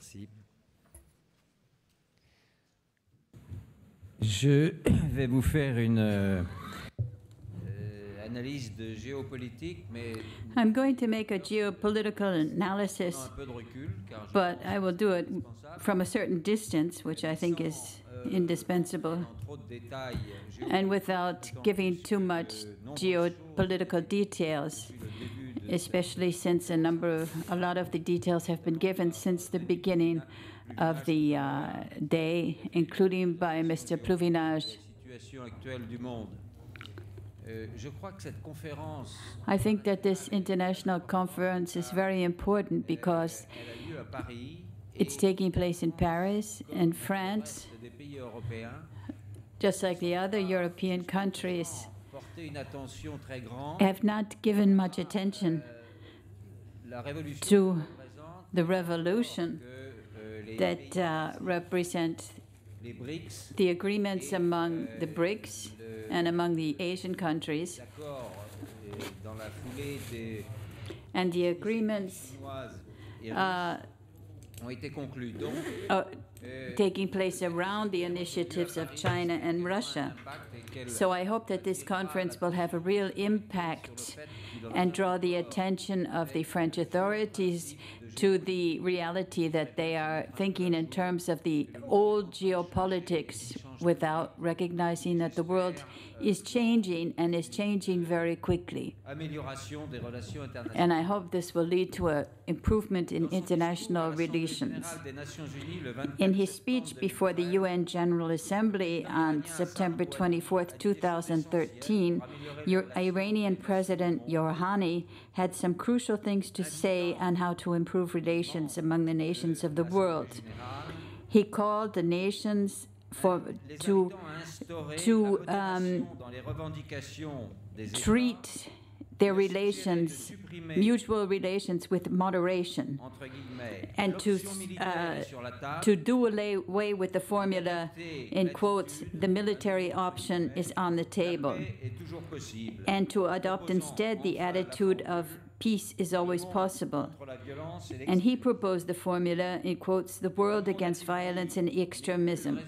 Merci. Je vais vous faire une analyse de géopolitique, mais I'm going to make a geopolitical analysis, un peu de recul, car je but pense I will que do c'est it indispensable. from a certain distance, which I think is indispensable, Dans trop de détails and without giving too much geopolitical details, especially since a lot of the details have been given since the beginning of the day, including by Mr. Pluvinage. situation actuelle du monde. Je crois que cette conférence, I think that this international conference is very important because elle a lieu à Paris. it's taking place in Paris, in France, Des pays européens just like the other European countries porté une attention très grande. have not given much attention La révolution to représente the revolution que les that represent les BRICS, the agreements among the BRICS and among the Asian countries, l'accord dans la foulée des and the agreements chinoises et russes ont été conclus. Donc, taking place around the initiatives of China and Russia. So I hope that this conference will have a real impact and draw the attention of the French authorities to the reality that they are thinking in terms of the old geopolitics without recognizing that the world is changing and is changing very quickly. amélioration des relations internationales. And I hope this will lead to an improvement in international relations. Des Nations Unies, le 24 In his speech before the UN General Assembly on September 24, 2013, Iranian President Rouhani had some crucial things to say on how to improve relations among the nations of the world. He called the nations to treat their relations, mutual relations, with moderation, and to do away with the formula, in quotes, the military option is on the table, and to adopt instead the attitude of peace is always possible. And he proposed the formula, in quotes, the world against violence and extremism.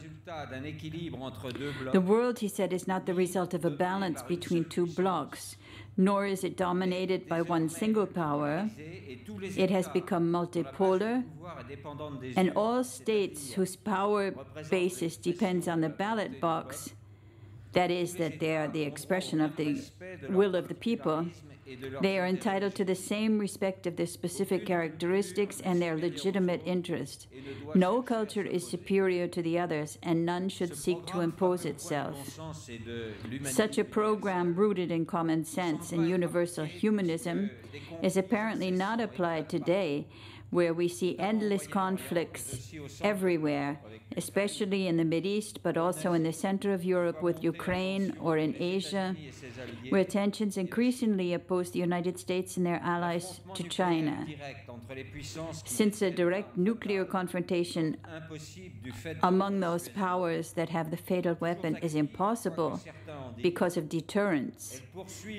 The world, he said, is not the result of a balance between two blocs, nor is it dominated by one single power. It has become multipolar, and all states whose power basis depends on the ballot box, that is, that they are the expression of the will of the people, they are entitled to the same respect of their specific characteristics and their legitimate interest. No culture is superior to the others, and none should seek to impose itself. Such a program rooted in common sense and universal humanism is apparently not applied today, where we see endless conflicts everywhere, especially in the Mideast, but also in the center of Europe with Ukraine, or in Asia, where tensions increasingly oppose the United States and their allies to China. Since a direct nuclear confrontation among those powers that have the fatal weapon is impossible because of deterrence,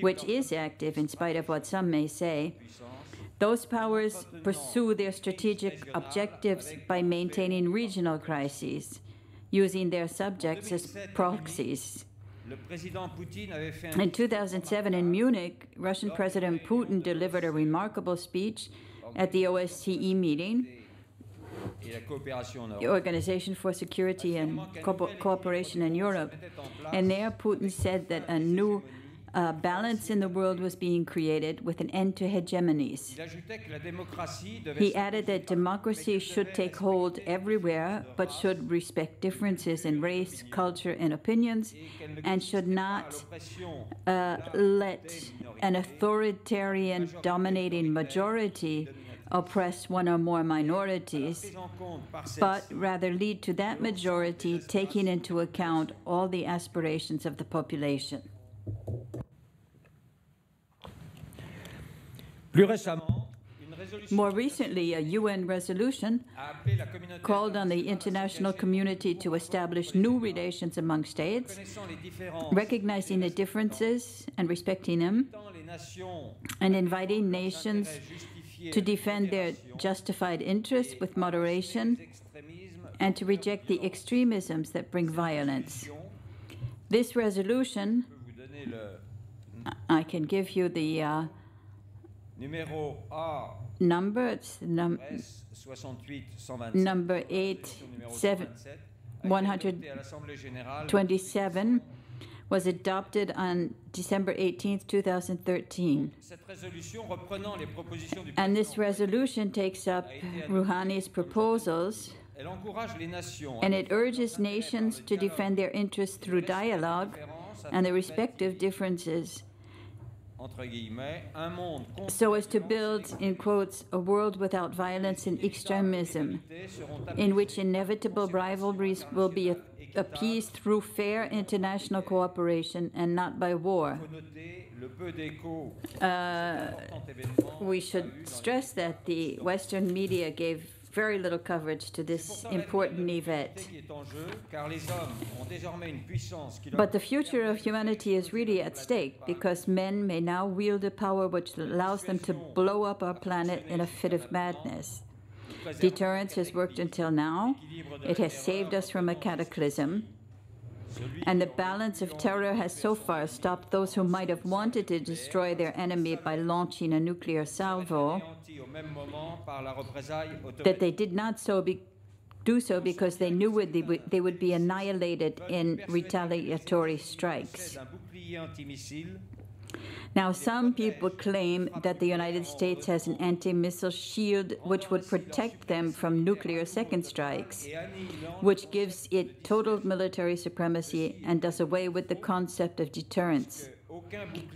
which is active in spite of what some may say, those powers pursue their strategic objectives by maintaining regional crises, using their subjects as proxies. In 2007 in Munich, Russian President Putin delivered a remarkable speech at the OSCE meeting, the Organization for Security and Cooperation in Europe. And there Putin said that a new balance in the world was being created with an end to hegemonies. He added that democracy should take hold everywhere, but should respect differences in race, culture, and opinions, and should not let an authoritarian dominating majority oppress one or more minorities, but rather lead to that majority taking into account all the aspirations of the population. More recently, a UN resolution called on the international community to establish new relations among states, recognizing the differences and respecting them, and inviting nations to defend their justified interests with moderation, and to reject the extremisms that bring violence. This resolution, I can give you the number, it's number 127, was adopted on December 18, 2013. And this resolution takes up Rouhani's proposals, and it urges nations to defend their interests through dialogue and their respective differences, so as to build, in quotes, a world without violence and extremism, in which inevitable rivalries will be appeased through fair international cooperation and not by war. We should stress that the Western media gave very little coverage to this important event. But the future of humanity is really at stake, because men may now wield a power which allows them to blow up our planet in a fit of madness. Deterrence has worked until now. It has saved us from a cataclysm. And the balance of terror has so far stopped those who might have wanted to destroy their enemy by launching a nuclear salvo, that they did not do so because they knew they would be annihilated in retaliatory strikes. Now, some people claim that the United States has an anti-missile shield which would protect them from nuclear second strikes, which gives it total military supremacy and does away with the concept of deterrence.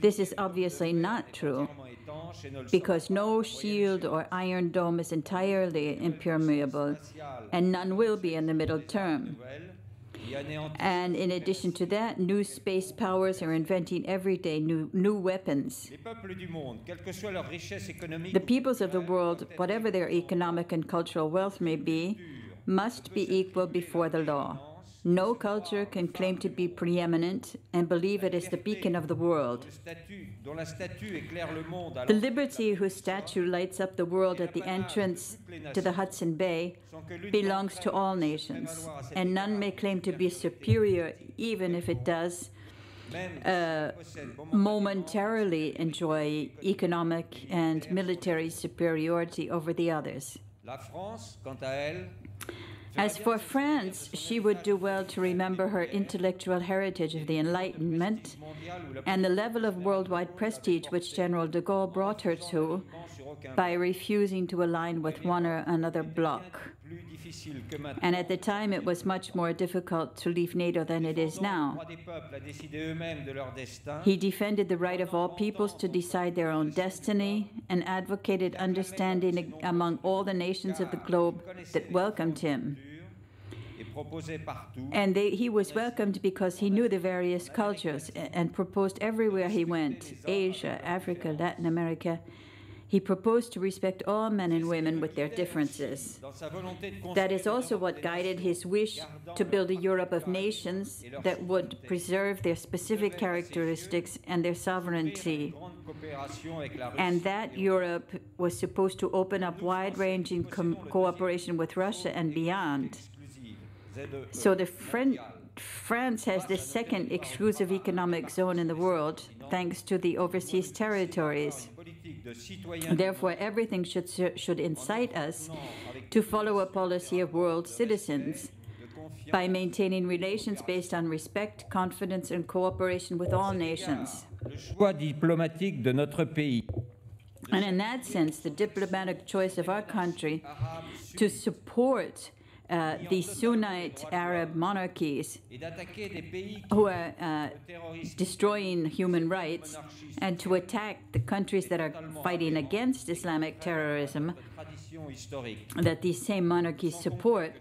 This is obviously not true, because no shield or iron dome is entirely impermeable, and none will be in the middle term. And in addition to that, new space powers are inventing every day new weapons. The peoples of the world, whatever their economic and cultural wealth may be, must be equal before the law. No culture can claim to be preeminent and believe it is the beacon of the world. The Liberty, whose statue lights up the world at the entrance to the Hudson Bay, belongs to all nations, and none may claim to be superior, even if it does momentarily enjoy economic and military superiority over the others. As for France, she would do well to remember her intellectual heritage of the Enlightenment and the level of worldwide prestige which General de Gaulle brought her to by refusing to align with one or another bloc. And at the time, it was much more difficult to leave NATO than it is now. He defended the right of all peoples to decide their own destiny and advocated understanding among all the nations of the globe that welcomed him. And he was welcomed because he knew the various cultures and proposed everywhere he went, Asia, Africa, Latin America. He proposed to respect all men and women with their differences. That is also what guided his wish to build a Europe of nations that would preserve their specific characteristics and their sovereignty. And that Europe was supposed to open up wide-ranging cooperation with Russia and beyond. So France has the second exclusive economic zone in the world, thanks to the overseas territories. Therefore, everything should incite us to follow a policy of world citizens by maintaining relations based on respect, confidence, and cooperation with all nations. And in that sense, the diplomatic choice of our country to support the Sunnite Arab monarchies who are destroying human rights, and to attack the countries that are fighting against Islamic terrorism that these same monarchies support,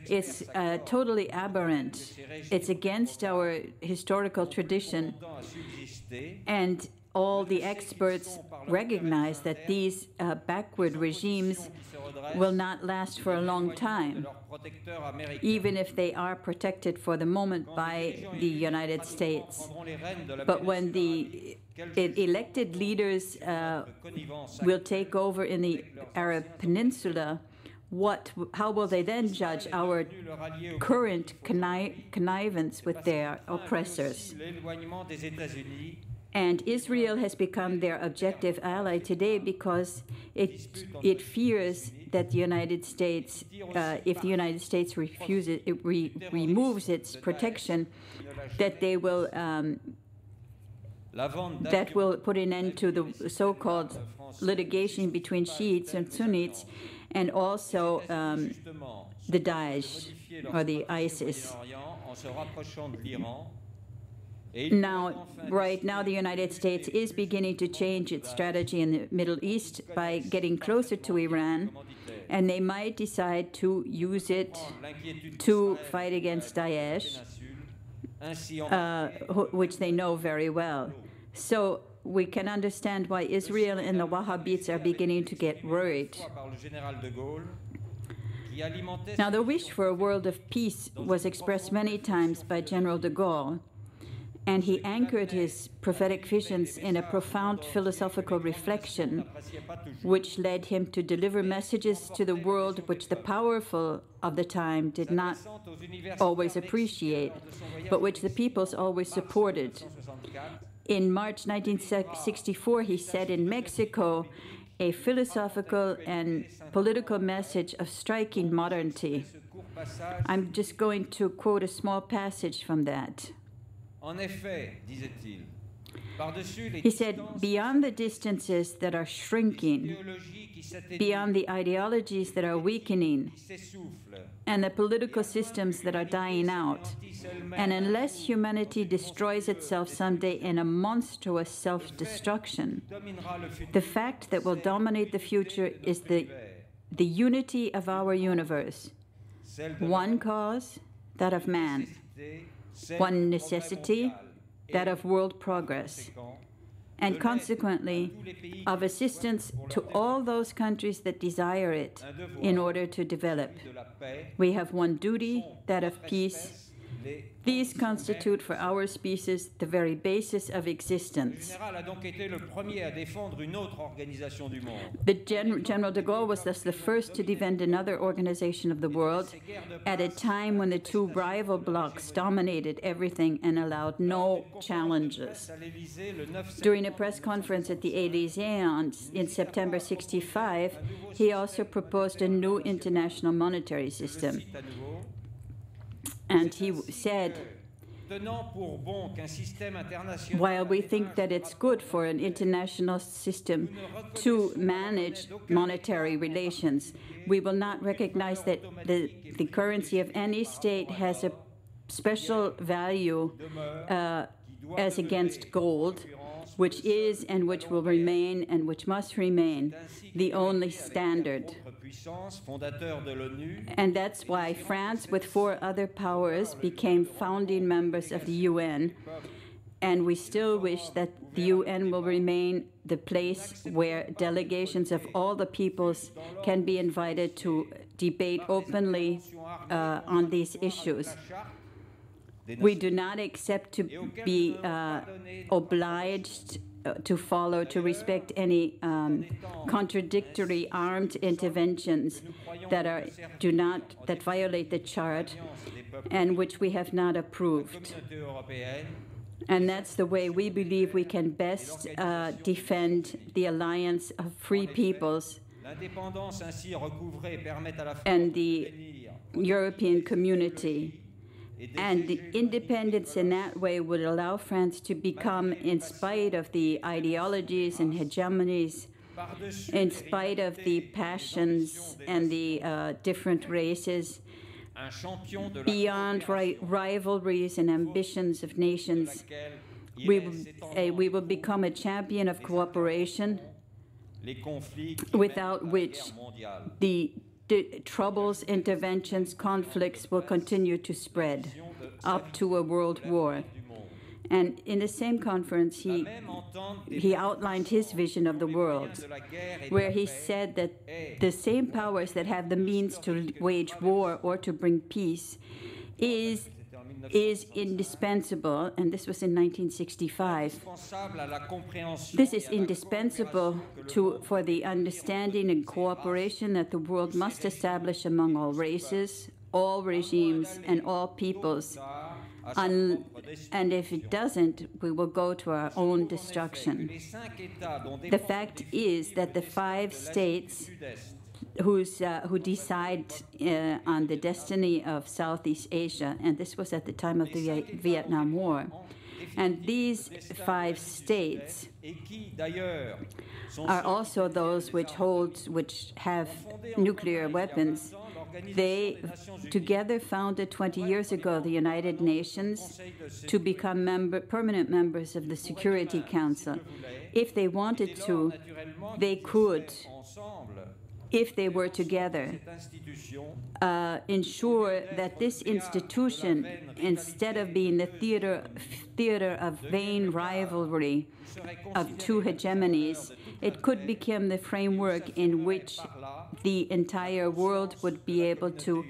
is totally aberrant. It's against our historical tradition, and all the experts recognize that these backward regimes will not last for a long time, even if they are protected for the moment by the United States. But when the elected leaders will take over in the Arab Peninsula, how will they then judge our current connivance with their oppressors? And Israel has become their objective ally today because it fears that the United States, if the United States removes its protection, that they will that will put an end to the so-called litigation between Shiites and Sunnis, and also the Daesh or the ISIS. Now, right now, the United States is beginning to change its strategy in the Middle East by getting closer to Iran, and they might decide to use it to fight against Daesh, which they know very well. So we can understand why Israel and the Wahhabis are beginning to get worried. Now, the wish for a world of peace was expressed many times by General de Gaulle, and he anchored his prophetic visions in a profound philosophical reflection, which led him to deliver messages to the world which the powerful of the time did not always appreciate, but which the peoples always supported. In March 1964, he said in Mexico, a philosophical and political message of striking modernity. I'm just going to quote a small passage from that. He said, beyond the distances that are shrinking, beyond the ideologies that are weakening, and the political systems that are dying out, and unless humanity destroys itself someday in a monstrous self-destruction, the fact that will dominate the future is the unity of our universe. One cause, that of man. One necessity, that of world progress, and consequently of assistance to all those countries that desire it in order to develop. We have one duty, that of peace. These constitute for our species the very basis of existence. The General de Gaulle was thus the first to defend another organization of the world at a time when the two rival blocs dominated everything and allowed no challenges. During a press conference at the Élysée in September '65, he also proposed a new international monetary system. And he said, while we think that it's good for an international system to manage monetary relations, we will not recognize that the currency of any state has a special value as against gold, which is and which will remain and which must remain the only standard. And that's why France, with 4 other powers, became founding members of the UN. And we still wish that the UN will remain the place where delegations of all the peoples can be invited to debate openly on these issues. We do not accept to be obliged to respect any contradictory armed interventions that violate the Chart and which we have not approved. And that's the way we believe we can best defend the alliance of free peoples and the European community. And the independence in that way would allow France to become, in spite of the ideologies and hegemonies, in spite of the passions and the different races, beyond rivalries and ambitions of nations, we will become a champion of cooperation, without which the troubles, interventions, conflicts will continue to spread up to a world war. And in the same conference, he outlined his vision of the world, where he said that the same powers that have the means to wage war or to bring peace is is indispensable, and this was in 1965. This is indispensable for the understanding and cooperation that the world must establish among all races, all regimes, and all peoples. And if it doesn't, we will go to our own destruction. The fact is that the 5 states who decide on the destiny of Southeast Asia, and this was at the time of the Vietnam War, and these 5 states are also those which have nuclear weapons. They together founded 20 years ago the United Nations to become permanent members of the Security Council. If they wanted to, they could, if they were together, ensure that this institution, instead of being the theater of vain rivalry of 2 hegemonies, it could become the framework in which the entire world would be able to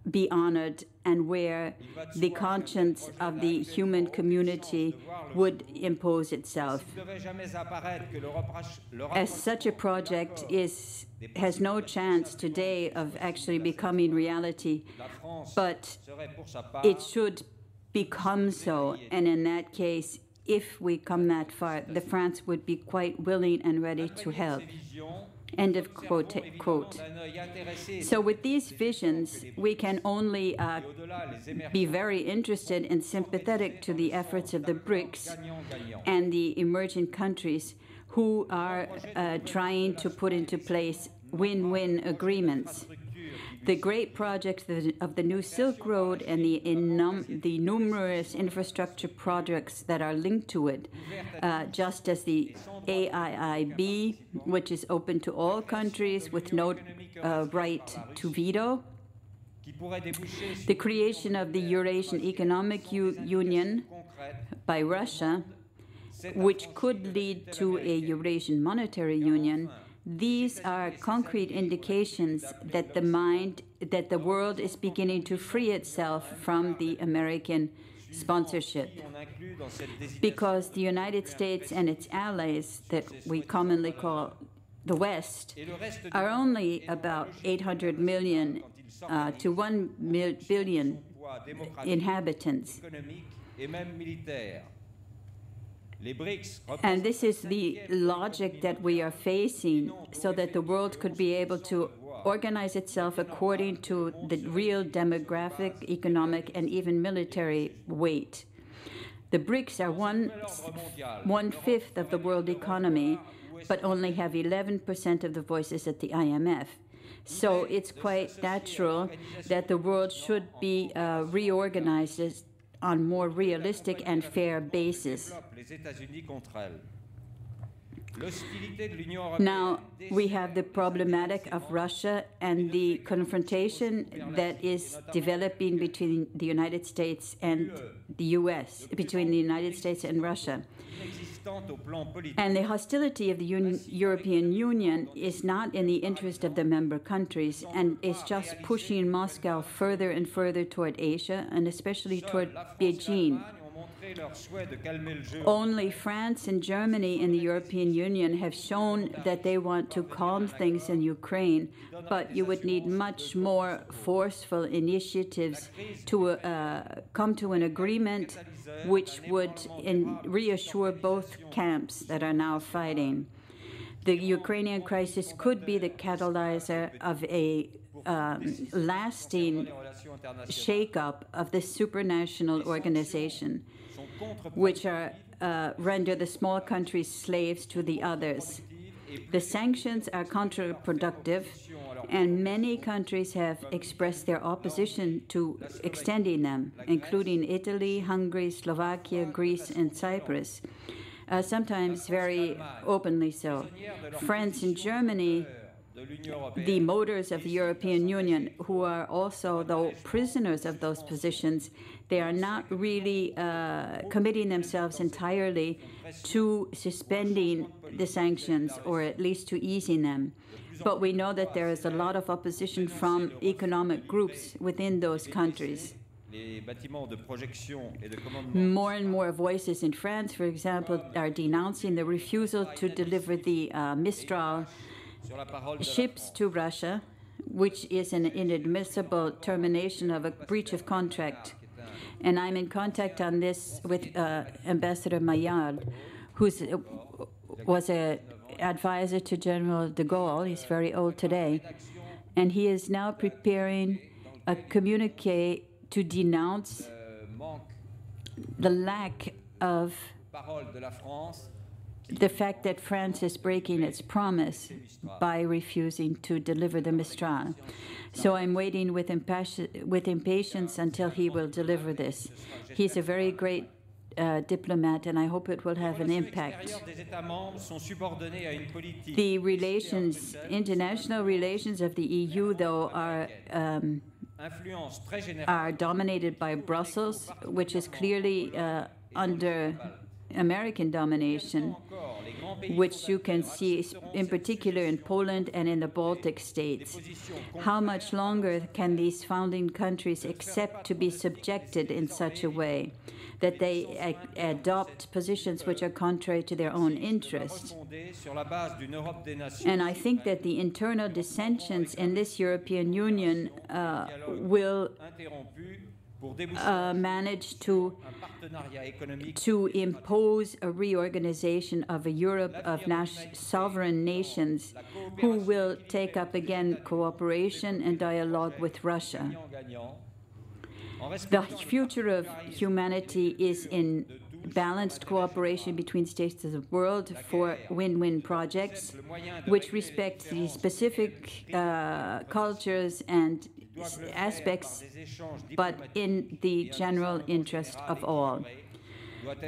be honored, and where the conscience of the human community would impose itself. As such a project has no chance today of actually becoming reality, but it should become so, and in that case, if we come that far, France would be quite willing and ready to help. End of quote. So with these visions, we can only be very interested and sympathetic to the efforts of the BRICS and the emerging countries who are trying to put into place win-win agreements. The great projects of the New Silk Road and the numerous infrastructure projects that are linked to it, just as the AIIB, which is open to all countries with no right to veto, the creation of the Eurasian Economic Union by Russia, which could lead to a Eurasian Monetary Union. These are concrete indications that the world is beginning to free itself from the American sponsorship, because the United States and its allies, that we commonly call the West, are only about 800 million to 1 billion inhabitants. And this is the logic that we are facing, so that the world could be able to organize itself according to the real demographic, economic, and even military weight. The BRICS are one-fifth of the world economy, but only have 11% of the voices at the IMF. So it's quite natural that the world should be reorganized on more realistic and fair basis. Now, we have the problematic of Russia and the confrontation that is developing between the United States and the U.S., between the United States and Russia. And the hostility of the European Union is not in the interest of the member countries, and is just pushing Moscow further and further toward Asia, and especially toward Beijing. Only France and Germany in the European Union have shown that they want to calm things in Ukraine, but you would need much more forceful initiatives to come to an agreement which would reassure both camps that are now fighting. The Ukrainian crisis could be the catalyzer of a lasting shake-up of the supranational organization, which are render the small countries slaves to the others. The sanctions are counterproductive, and many countries have expressed their opposition to extending them, including Italy, Hungary, Slovakia, Greece, and Cyprus, sometimes very openly so. France and Germany, the motors of the European Union, who are also, though, prisoners of those positions, they are not really committing themselves entirely to suspending the sanctions, or at least to easing them. But we know that there is a lot of opposition from economic groups within those countries. More and more voices in France, for example, are denouncing the refusal to deliver the Mistral ships to Russia, which is an inadmissible termination of a breach of contract. And I'm in contact on this with Ambassador Maillard, who was an advisor to General de Gaulle. He's very old today. And he is now preparing a communiqué to denounce the lack of the fact that France is breaking its promise by refusing to deliver the Mistral. So I'm waiting with impatience until he will deliver this. He's a very great diplomat, and I hope it will have an impact. The relations, international relations of the EU, though, are dominated by Brussels, which is clearly under American domination, which you can see in particular in Poland and in the Baltic states. How much longer can these founding countries accept to be subjected in such a way that they adopt positions which are contrary to their own interests? And I think that the internal dissensions in this European Union will manage to impose a reorganization of a Europe of sovereign nations who will take up again cooperation and dialogue with Russia. The future of humanity is in balanced cooperation between states of the world for win-win projects, which respect the specific cultures and aspects, but in the general interest of all.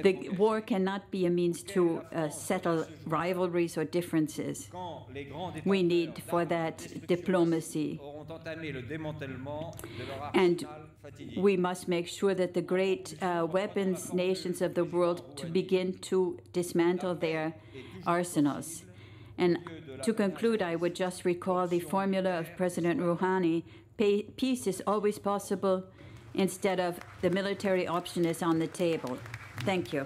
The war cannot be a means to settle rivalries or differences. We need for that diplomacy. And we must make sure that the great weapons nations of the world to begin to dismantle their arsenals. And to conclude, I would just recall the formula of President Rouhani: peace is always possible, instead of the military option is on the table. Thank you.